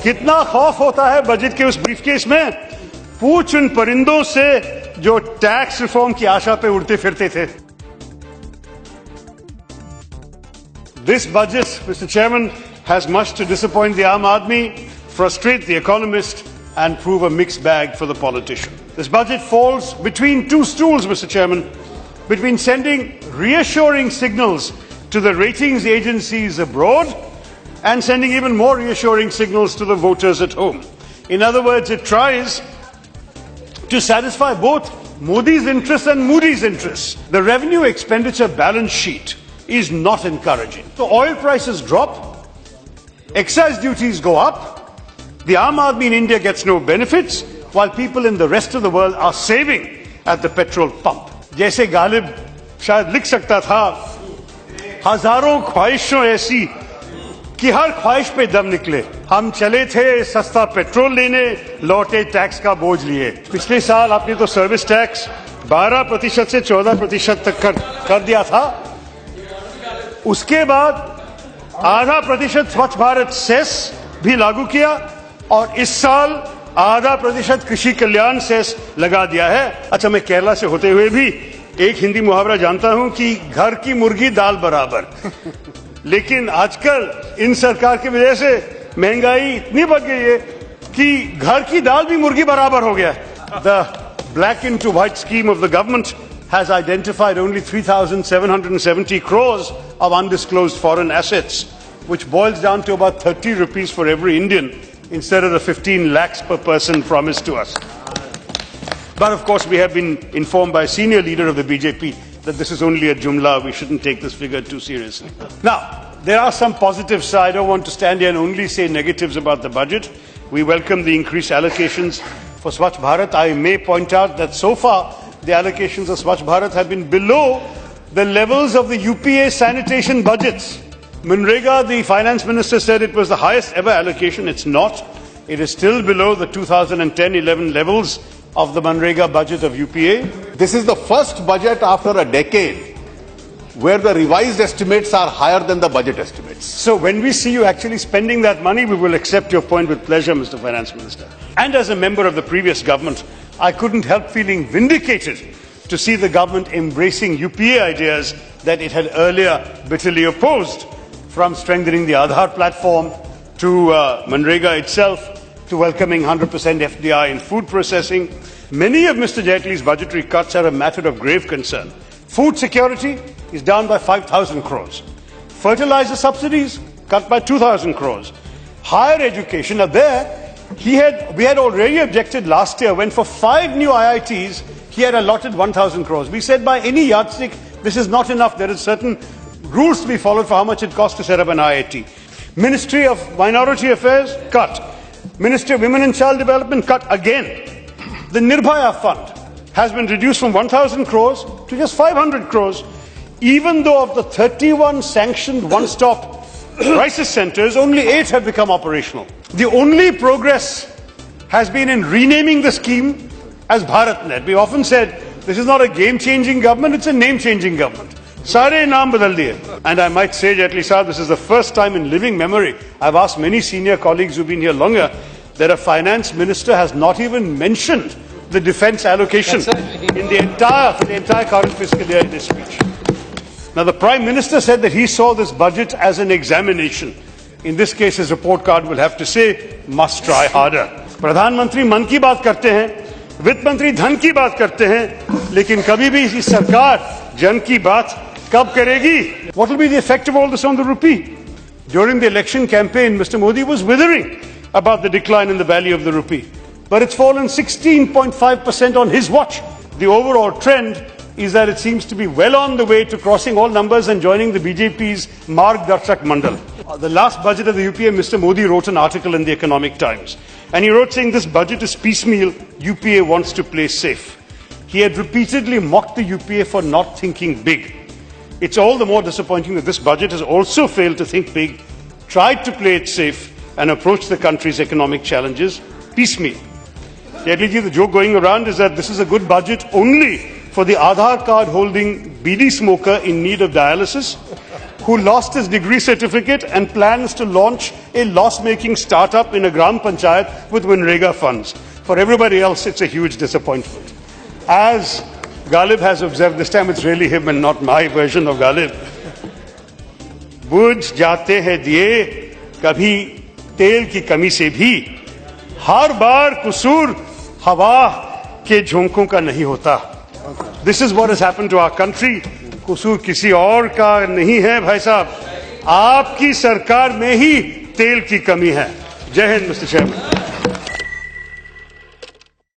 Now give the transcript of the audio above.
कितना खौफ होता है बजट के उस ब्रीफकेस में, पूछ उन परिंदों से जो टैक्स रिफॉर्म की आशा पे उड़ते फिरते थे। This budget, Mr. Chairman, has much to disappoint the Aam Aadmi, frustrate the economist, and prove a mixed bag for the politician. This budget falls between two stools, Mr. Chairman, between sending reassuring signals to the ratings agencies abroad and sending even more reassuring signals to the voters at home. In other words, it tries to satisfy both Modi's interests and Moody's interests. The revenue expenditure balance sheet is not encouraging. So oil prices drop, excise duties go up, the Aam Aadmi in India gets no benefits, while people in the rest of the world are saving at the petrol pump. जैसे गालिब शायद लिख सकता था, हजारों ख्वाहिशों ऐसी कि हर ख्वाहिश पे दम निकले, हम चले थे सस्ता पेट्रोल लेने, लौटे टैक्स का बोझ लिए। पिछले साल आपने तो सर्विस टैक्स 12% से 14% तक कर दिया था, उसके बाद 0.5% स्वच्छ भारत सेस भी लागू किया और इस साल 0.5% कृषि कल्याण सेस लगा दिया है। अच्छा, मैं केरला से होते हुए भी एक हिंदी मुहावरा जानता हूं कि घर की मुर्गी दाल बराबर। लेकिन आजकल इन सरकार की वजह से महंगाई इतनी बढ़ गई है कि घर की दाल भी मुर्गी बराबर हो गया है। The black into white scheme of the government has identified only 3,770 crores of undisclosed foreign assets, which boils down to about 30 rupees for every Indian instead of the 15 lakhs per person promised to us. But of course, we have been informed by a senior leader of the BJP that this is only a jumla. We shouldn't take this figure too seriously. Now, there are some positives. I don't want to stand here and only say negatives about the budget. We welcome the increased allocations for Swachh Bharat. I may point out that so far, the allocations of Swachh Bharat have been below the levels of the UPA sanitation budgets. Manrega, the finance minister said it was the highest ever allocation. It's not. It is still below the 2010-11 levels of the Manrega budget of UPA. This is the first budget after a decade where the revised estimates are higher than the budget estimates. So when we see you actually spending that money, we will accept your point with pleasure, Mr. Finance Minister. And as a member of the previous government, I couldn't help feeling vindicated to see the government embracing UPA ideas that it had earlier bitterly opposed, from strengthening the Aadhaar platform to Manrega itself, to welcoming 100% FDI in food processing. Many of Mr. Jaitley's budgetary cuts are a matter of grave concern. Food security is down by 5,000 crores. Fertilizer subsidies cut by 2,000 crores. Higher education, now there, we had already objected last year when for 5 new IITs, he had allotted 1,000 crores. We said by any yardstick, this is not enough. There is certain rules to be followed for how much it costs to set up an IIT. Ministry of Minority Affairs, cut. Ministry of Women and Child Development, cut again. The Nirbhaya Fund has been reduced from 1,000 crores to just 500 crores, even though of the 31 sanctioned one-stop crisis centers, only 8 have become operational. The only progress has been in renaming the scheme as BharatNet. We often said this is not a game-changing government, it's a name-changing government. Sare naam badal diye. And I might say, Jaitley Sahab, this is the first time in living memory, I've asked many senior colleagues who've been here longer, that a finance minister has not even mentioned the defense allocation in the entire current fiscal year in his speech. Now, the Prime Minister said that he saw this budget as an examination. In this case, his report card will have to say, must try harder. Pradhan Mantri मन की बात करते हैं, वित्त मंत्री धन की बात करते हैं, लेकिन कभी भी इस सरकार जन की बात कब करेगी? What will be the effect of all this on the rupee? During the election campaign, Mr. Modi was withering about the decline in the value of the rupee, but it's fallen 16.5% on his watch. The overall trend is that it seems to be well on the way to crossing all numbers and joining the BJP's Marg Darshak Mandal. The last budget of the UPA, Mr. Modi wrote an article in the Economic Times, and he wrote saying this budget is piecemeal, UPA wants to play safe. He had repeatedly mocked the UPA for not thinking big. It's all the more disappointing that this budget has also failed to think big, tried to play it safe, and approach the country's economic challenges piecemeal. Jaitley, the joke going around is that this is a good budget only for the Aadhaar card holding BD smoker in need of dialysis, who lost his degree certificate and plans to launch a loss-making startup in a Gram Panchayat with Winrega funds. For everybody else, it's a huge disappointment. As Ghalib has observed, this time it's really him and not my version of Ghalib. बुझ जाते हैं दिए कभी तेल की कमी से भी, हर बार कसूर हवा के झोंकों का नहीं होता. This is what has happened to our country. कसूर किसी और का नहीं है भाई साहब, आपकी सरकार में ही तेल की कमी है. जय हिंद मिस्टर चेयरमैन.